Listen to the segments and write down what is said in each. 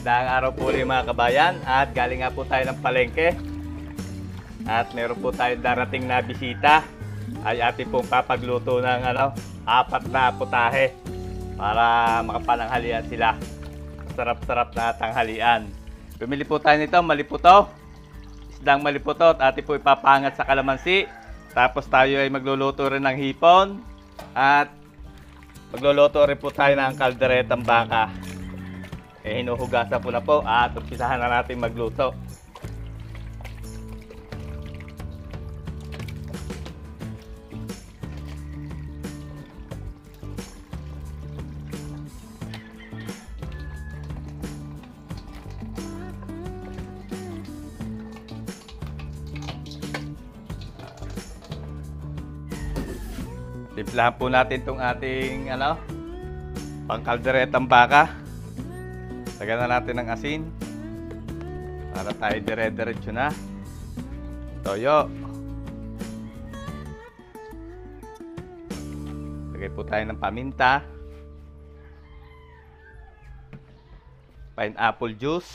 Magandang araw po ulit mga kabayan at galing nga po tayo ng palengke at meron po tayo darating na bisita ay ating pong papagluto ng 4 na putahe para makapananghalian sila. Sarap-sarap na tanghalian. Bumili po tayo nito, maliputo, isdang maliputo at ating po ipapangat sa kalamansi. Tapos tayo ay magluluto rin ng hipon at magluluto rin po tayo ng kalderetang baka. Hinuhugasan po na po at umpisahan na natin magluto. Timplahan po natin itong ating pangkalderetang baka. Lagyan na natin ng asin para tayo dire-diretso na. Toyo. Lagay po tayo ng paminta. Pineapple juice.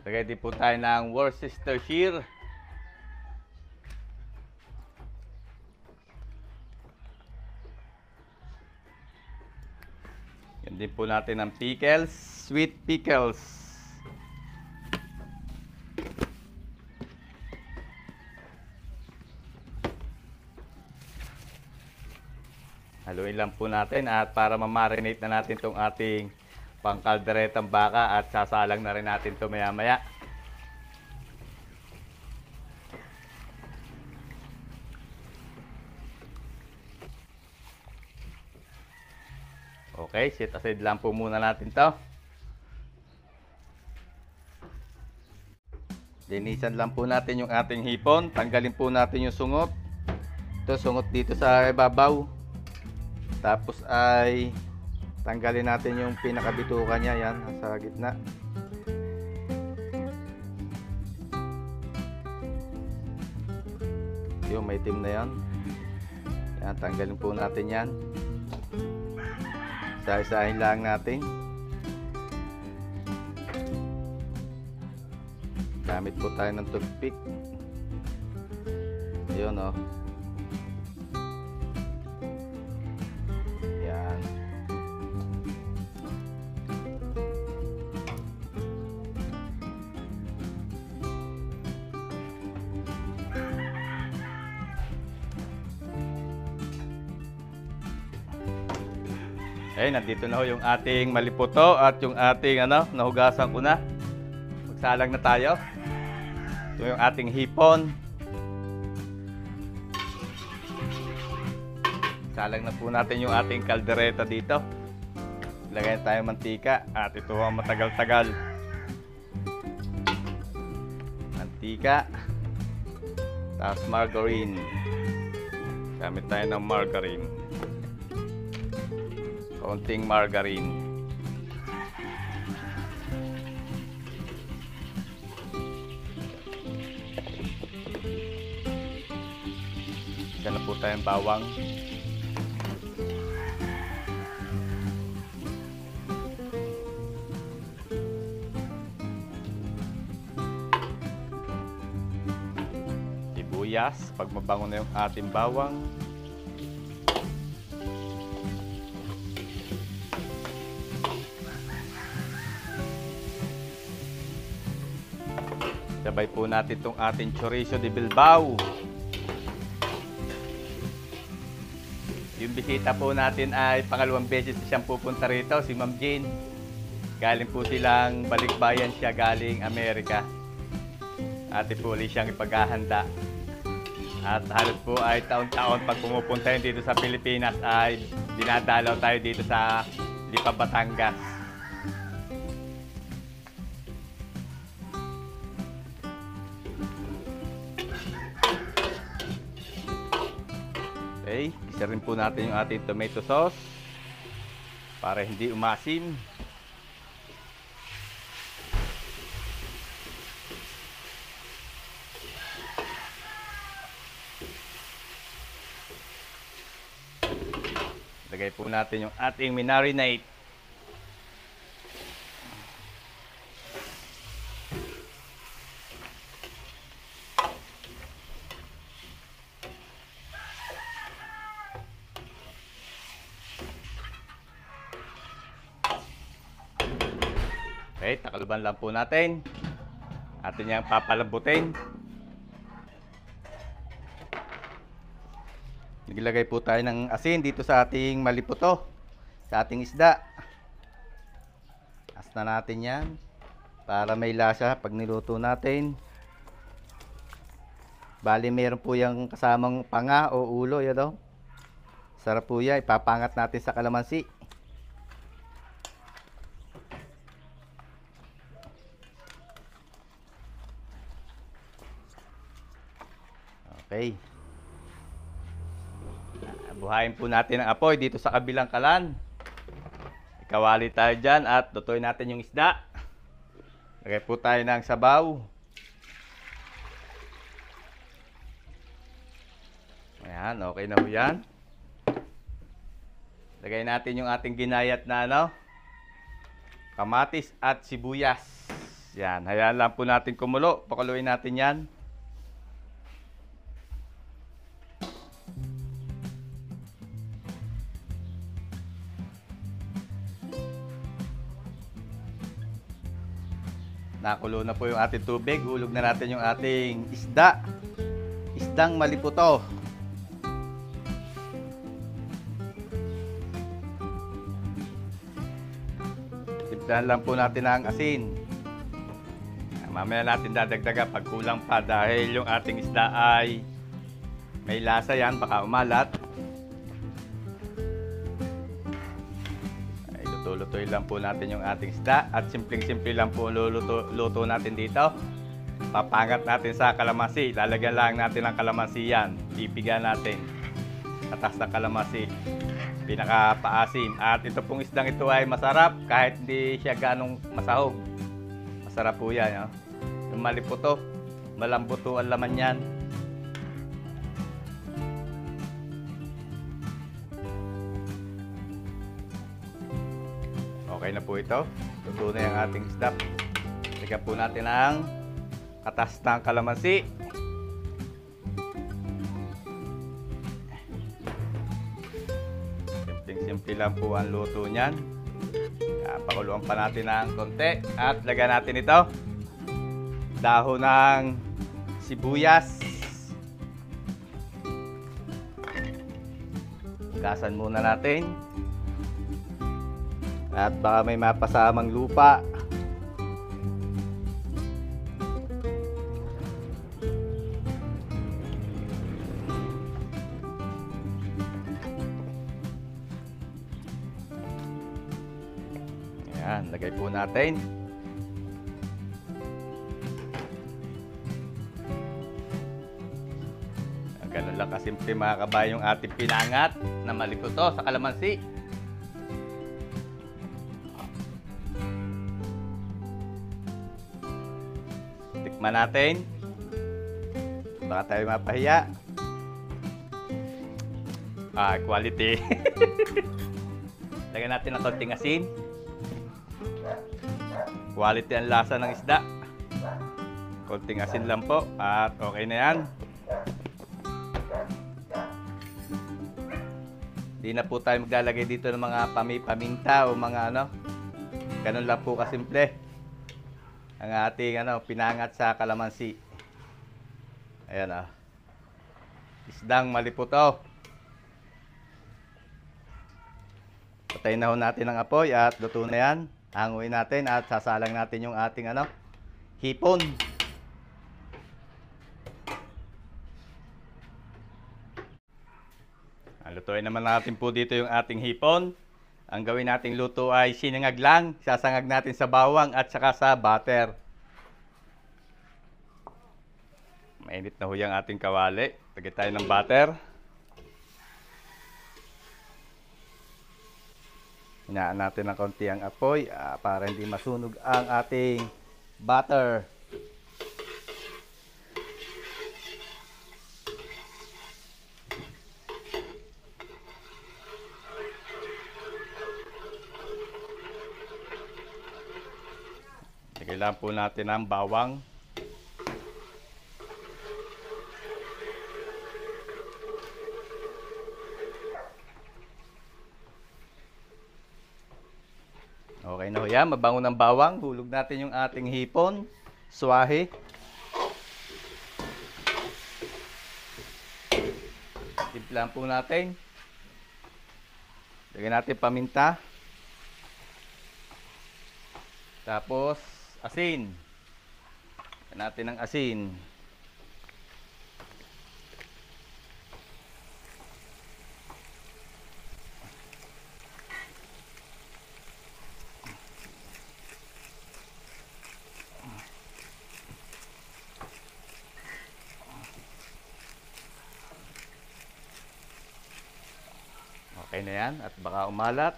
Lagay din po tayo ng Worcestershire. Yan din po natin ng pickles, sweet pickles. Haluin lang po natin at para ma-marinate na natin itong ating pangkalderetang baka at sasalang na rin natin ito maya-maya. Okay, set aside lang po muna natin to. Linisan lang po natin yung ating hipon. Tanggalin po natin yung sungot. Ito, sungot dito sa ibabaw. Tapos ay tanggalin natin yung pinakabituka niya. Yan, nasa gitna. Yung may itim na yan. Yan, tanggalin po natin yan. Isa-isahin lang natin. Gamit po tayo ng toothpick. Ayun o. Yan. Nandito na ho yung ating maliputo at yung ating nahugasan ko na. Magsalang na tayo. Ito yung ating hipon. Salang na po natin yung ating kaldereta dito. Lagay tayo mantika at ito ang matagal-tagal. Mantika. Tapos margarine. Gamit tayo ng margarine. Konting margarine. Diyan na po tayong bawang. Sibuyas, pag mabango na yung ating bawang. Sabay po natin itong ating chorizo de Bilbao. Yung bisita po natin ay pangalawang beses siyang pupunta rito, si Ma'am Jane. Galing po silang balikbayan siya galing Amerika. Ate po ulit siyang ipaghahanda. At halos po ay taon-taon pag pumupunta yun dito sa Pilipinas ay dinadalaw tayo dito sa Lipa, Batangas. Okay, isa rin po natin yung ating tomato sauce para hindi umasim. Lagay po natin yung ating minarinate. Okay, takaloban lang po natin. Atin yung papalambutin. Naglagay po tayo ng asin dito sa ating maliputo, sa ating isda. As na natin yan para may lasa pag niluto natin. Bali meron po yung kasamang panga o ulo, yan o. Sarap po yan, ipapangat natin sa kalamansi. Okay. Buhayin po natin ang apoy dito sa kabilang kalan. Ikawali tayo dyan at lutuin natin yung isda. Lagay po tayo ng sabaw. Ayan, okay na po yan. Lagay natin yung ating ginayat na kamatis at sibuyas. Yan, hayaan lang po natin kumulo. Pakuluin natin yan. Nakulo na po yung ating tubig. Hulog na natin yung ating isda. Isdang maliputo. Timplahan lang po natin ang asin. Mamaya natin dadagdagan pag kulang pa dahil yung ating isda ay may lasa yan, baka umalat. Lutuin lang po natin yung ating isda at simpleng-simple lang po luto natin dito. Papangat natin sa kalamansi. Lalagyan lang natin ng kalamansi yan. Pipigan natin. Atas ng kalamansi. Pinakapaasim. At ito pong isdang ito ay masarap kahit hindi siya ganong masahog. Masarap po yan. Yung maliputo. Malambuto ang laman yan. Okay na po ito. Luto na yung ating isda. Lagyan po natin ang katas ng kalamansi. Simple lang po ang luto niyan. Pakuluan pa natin ng konti. At lagyan natin ito. Dahon ng sibuyas. Gasan muna natin. At baka may mapasamang lupa. Ayan, lagay po natin. Ganun lang kasimple mga kabayan yung ating pinangat na maliputo sa kalamansi. Tikman natin. Baka tayo mapahiya. Quality. Lagyan natin ng konting asin. Quality ang lasa ng isda. Konting asin lang po at okay na yan. Di na po tayo maglalagay dito ng mga paminta o mga ganun lang po kasimple. Ang ating pinangat sa kalamansi. Ayan Isdang maliputo. Patayin na ho natin ang apoy at luto na yan. Hanguin natin at sasalang natin yung ating hipon. Lutuin naman natin po dito yung ating hipon. Ang gawin nating luto ay sinangag lang. Sasangag natin sa bawang at saka sa butter. Mainit na ho yung ating kawali. Lagyan tayo ng butter. Hinaan natin ng konti ang apoy para hindi masunog ang ating butter. Kailangan po natin ng bawang. Okay na ho yan. Mabango ng bawang. Hulog natin yung ating hipon. Swahe. Timplahan po natin. Lagyan natin paminta. Tapos, asin. Lagyan natin ng asin. Okay na yan. At baka umalat.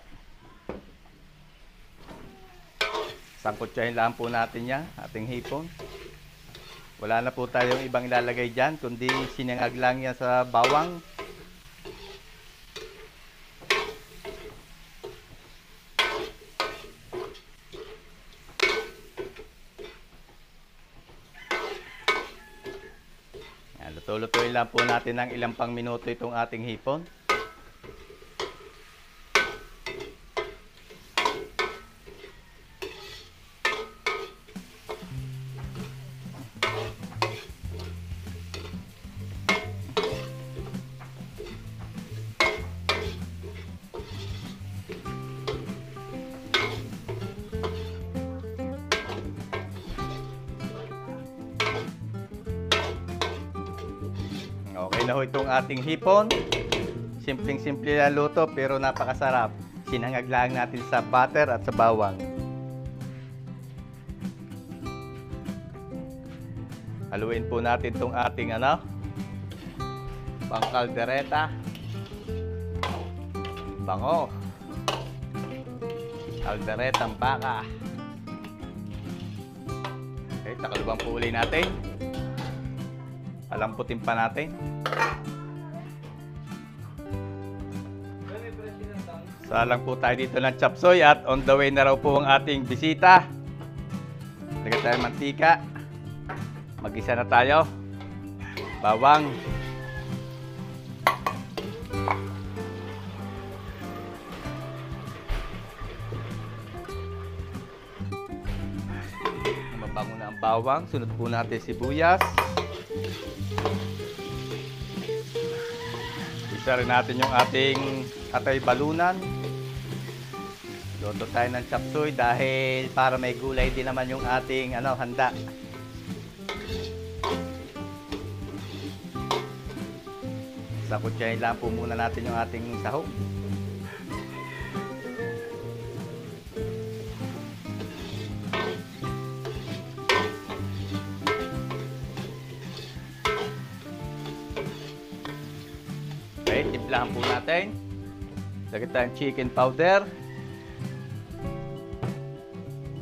Sangkutsahin lang po natin yan. Ating hipon. Wala na po tayong ibang ilalagay dyan. Kundi sinangag lang yan sa bawang. Luto-lutuin lang po natin ng ilang pang minuto itong ating hipon. Okay na ho itong ating hipon. Simpleng-simple na luto pero napakasarap. Sinangag lang natin sa butter at sa bawang. Haluin po natin itong ating pangkaldereta. Bango. Kalderetang baka. Okay, takalubang po uli natin. Palamputin pa natin. Salang po tayo dito ng chapsoy at on the way na raw po ang ating bisita. Lagyan tayo ng mantika. Mag-isa na tayo. Bawang. Mabango na ang bawang. Sunod po natin sibuyas. Isa rin natin yung ating atay balunan. Luto tayo ng chapsuy dahil para may gulay din naman yung ating handa. Sakutsahin lang po muna natin yung ating sahog. Okay, timplahan po natin. Lagyan tayong chicken powder.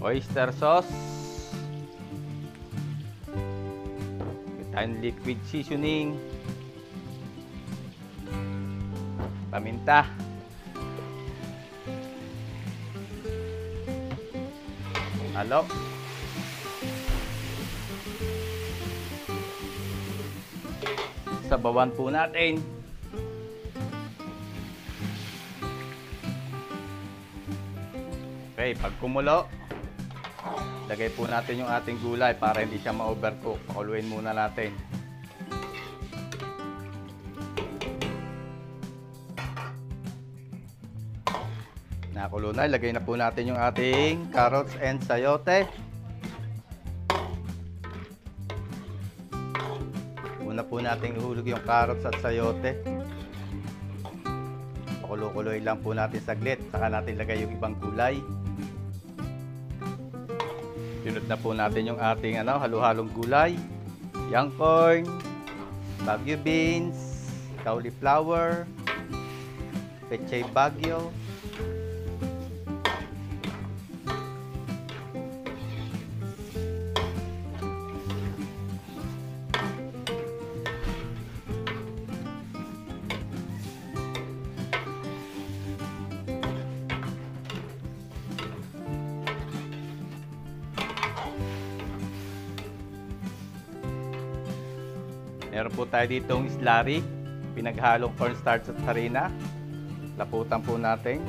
Oyster sauce. Lagyan tayong liquid seasoning. Paminta. Halo. Sabawan po natin. Okay, pag kumulo, lagay po natin yung ating gulay para hindi siya ma-overcook. Pakuluin muna natin. Nakulo na, ilagay na po natin yung ating carrots and sayote. Una po natin ihulog yung carrots at sayote. Pakulo-kuloy lang po natin saglit, saka natin lagay yung ibang gulay. Sunod na po natin yung ating halo-halong gulay. Young corn, Baguio beans, cauliflower, pechay Baguio. Meron po tayo ditong slurry, pinaghalong cornstarch at harina. Laputan po natin.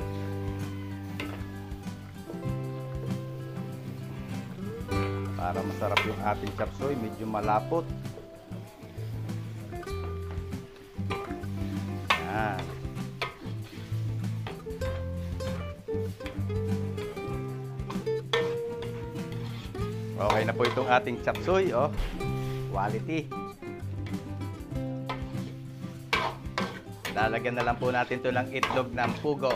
Para masarap yung ating chop suey, medyo malapot. Yan. Okay na po itong ating chop suey, oh. Quality. Lalagyan na lang po natin ito ng itlog ng pugo.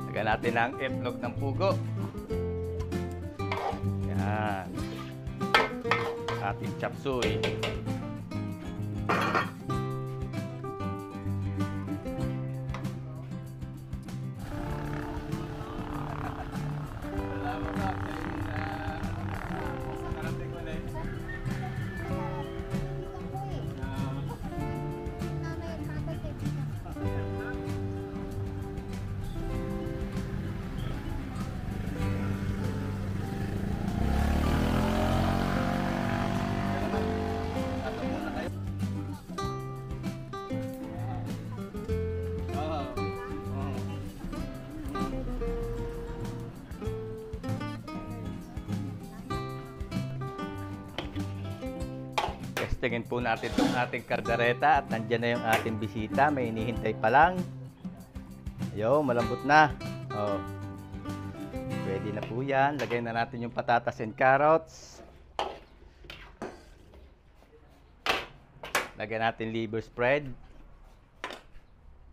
Lagyan natin ng itlog ng pugo. Yan. Ating chop suey. Testingin po natin itong ating kaldereta at nandyan na yung ating bisita. May hinihintay pa lang. Ayun, malambot na. Oh. Pwede na po yan. Lagay na natin yung patatas and carrots. Lagyan natin liver spread.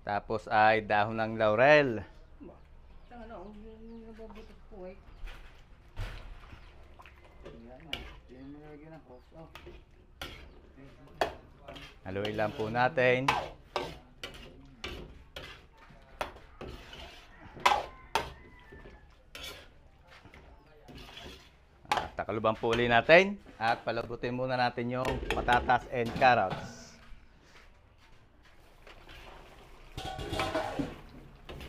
Tapos ay dahon ng laurel. Haluin lang po natin. Takaluban po ulit natin. At palagutin muna natin yung patatas and carrots.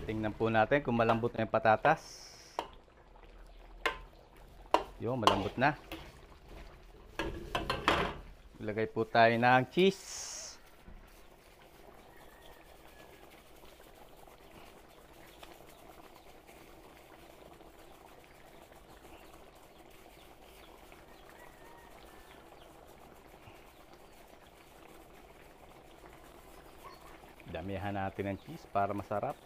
Tingnan po natin kung malambot na yung patatas. Yung malambot na. Ilagay po tayo ng cheese. Damihan natin ng cheese para masarap.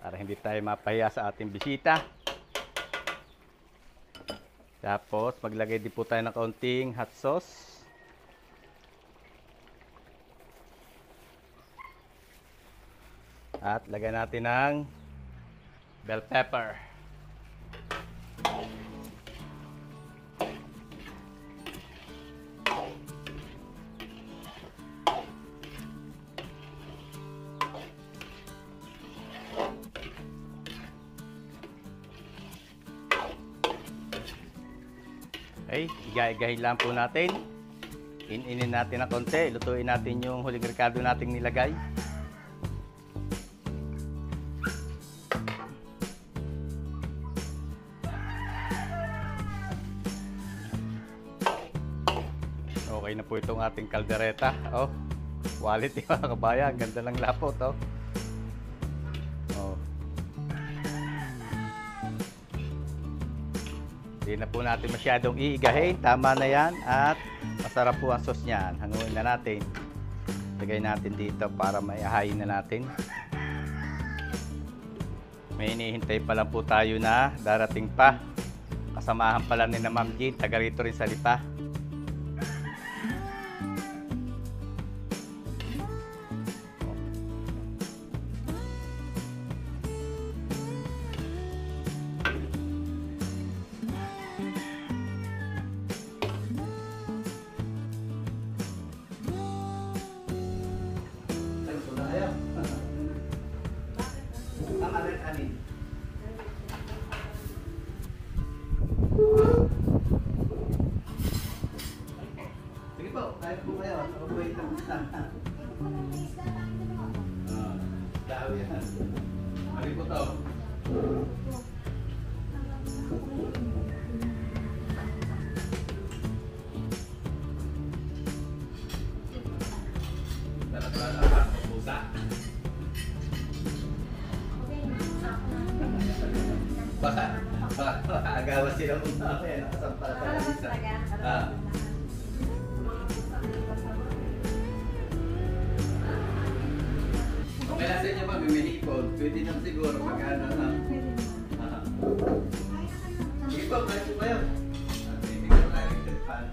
Para hindi tayo mapahiya sa ating bisita. Tapos maglagay din po tayo ng kaunting hot sauce. At lagyan natin ng bell pepper. Okay, iga-igahin lang po natin. In-inin natin ng konti. Lutuin natin yung huling rekado nating nilagay. Okay na po itong ating kaldereta. Oh, quality mga kabayan. Ganda ng lapot. Oh. Oh. Hindi na po natin masyadong iigahin. Tama na yan. At masarap po ang sauce niyan. Hanguin na natin. Lagay natin dito para maihayin na natin. May hinihintay pa lang po tayo na darating pa. Kasamahan pala ni na Ma'am Jean. Taga rito rin sa Lipa. Sige po, tayo po kayo. Wait lang. Dahil yan. Mali po to. Baka agawas sila muna ako yan. Nakasampal sa isa. Okay lang sa inyo ba, may hipon. Pwede naman siguro pag ano na. Hipon, kahit po kayo. Hindi ko na electric fan.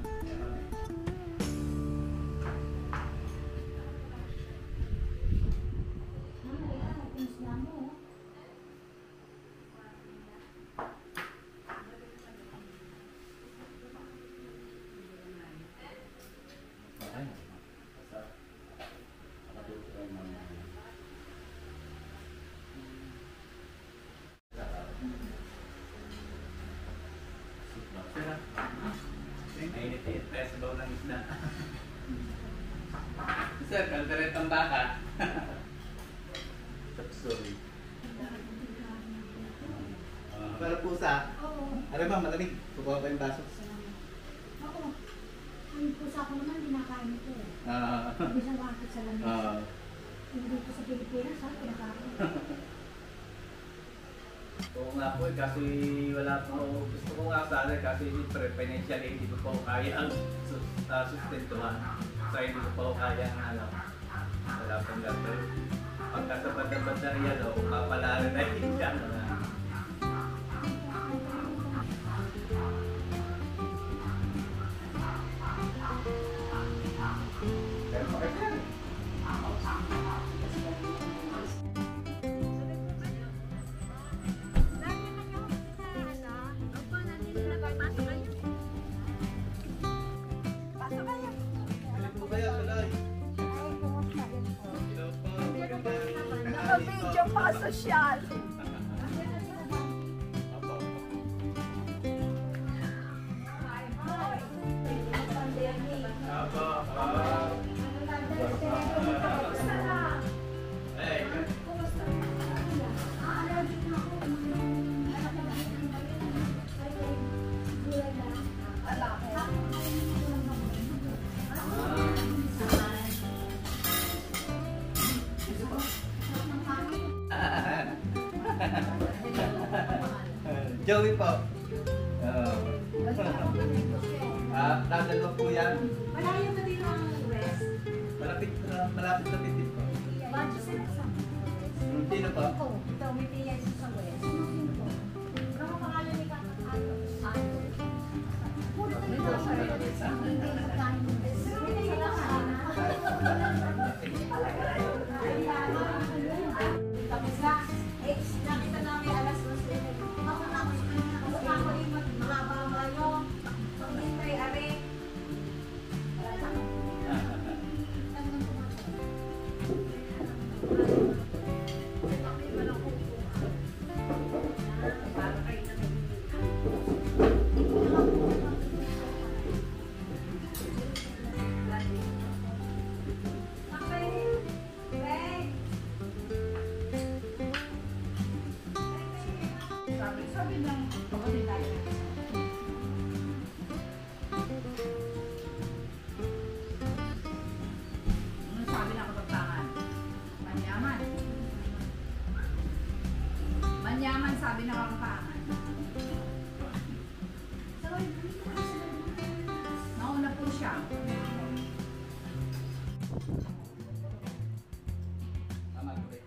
Mainit-init tayo sa baw ng isda. Sir, kaldaret ang baka. Sorry. Para pusa. Ano ba, malamig? Kukuha pa yung baso. Ako. Ang pusa ko naman, dinakain ko eh. Hindi siya wakit sa lamig. Hindi ko sa Pilipinas, pinakain. Oo nga po, kasi wala po. Gusto ko nga sana kasi financially hindi ko po kaya ang sustentuhan. So hindi ko po kaya ang alam. Wala pong gato. Pagka sa banda-banda yan, kapalaran na hindi siya. Pero bakit yan? Naka-video pa social. Joey po. Dadalawa po yan. Malayo na din ang west. Malapit na pitit po. Badyo sila sa west. Sino po? Ito, may tiyan sa west. Sino po? Ano ang pangalan ni Kakatalo? Puro na yung nasa west. Hindi na kain ng west. Hindi na kain. Tapos na, nakita namin alas 12. Ako na ako yung mahaba kayo. Pag-hintay, are. Sabi ng pagkasin tayo. Ano sabi ng kapagpangan? Manyaman. Manyaman sabi ng kapagpangan. Nauna po siya. Tama ko rin.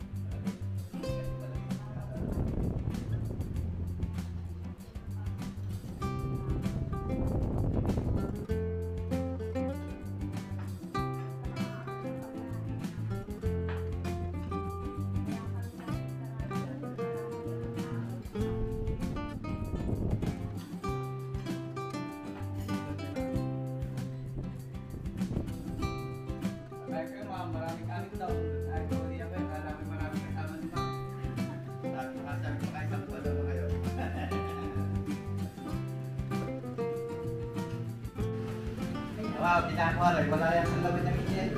Maraming kanin daw. Ay, sorry ako eh. Maraming kasama si Ma'am. Sabi ko kayo, isang pala mo kayo. Wow, pinakawa rin. Wala yan sa laman ng iyan.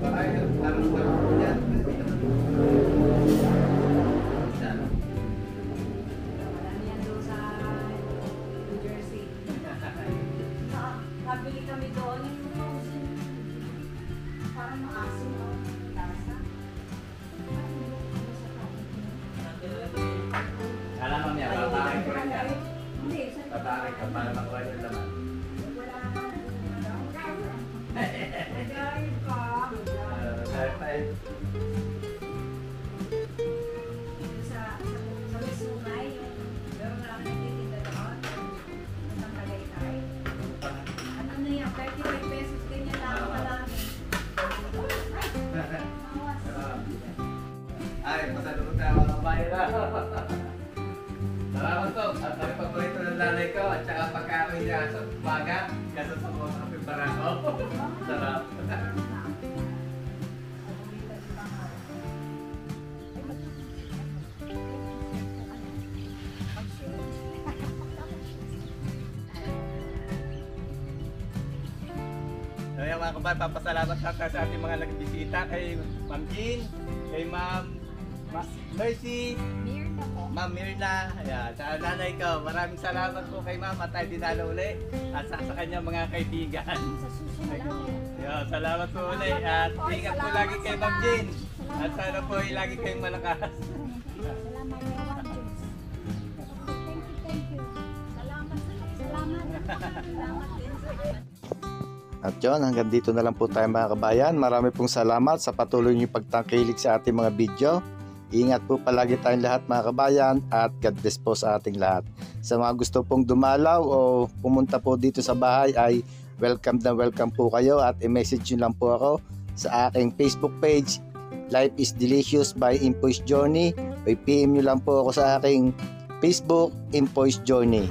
Wala yan. Parang po yan. Yan doon sa New Jersey. Nakabili kami doon yung frozen. Parang maasim ang lasa. Kala Tatari ka para makuha yung laman. Nagaling ka. Dahil pa eh. Sa Misumay, yung meron na lang nagtitinda doon. Isang Tagaytay. Ano na yan, 35 pesos, ganyan lang ang kalami. Ay, masalunod tayo mga bayan na. Salamat po. At ang paborito ng nanay ko at saka pagkain niya sa umaga. Kasi sa mga kape barako. Sarap. Kaya mga kabayan, papasalamat natin sa ating mga nagbisita kay Ma'am Jean, kay Ma'am Mercy, Ma'am Mirna, ayan, sa nanay ko. Maraming salamat po kay Ma'am at tayo dinalo uli at sa kanyang mga kaibigan. Sa susunod lang. Ayan, salamat po uli at ingat po lagi kay Ma'am Jean at sana po ay lagi kayong malakas. Salamat kay Juan Jules. Thank you. Salamat. Salamat din. At yun, hanggang dito na lang po tayo mga kabayan. Marami pong salamat sa patuloy niyong pagtangkilik sa ating mga video. Ingat po palagi tayong lahat mga kabayan at God bless po sa ating lahat. Sa mga gusto pong dumalaw o pumunta po dito sa bahay ay welcome na welcome po kayo at i-message nyo lang po ako sa aking Facebook page Life is Delicious by Impoist Journey. O i-PM nyo lang po ako sa aking Facebook Impoist Journey.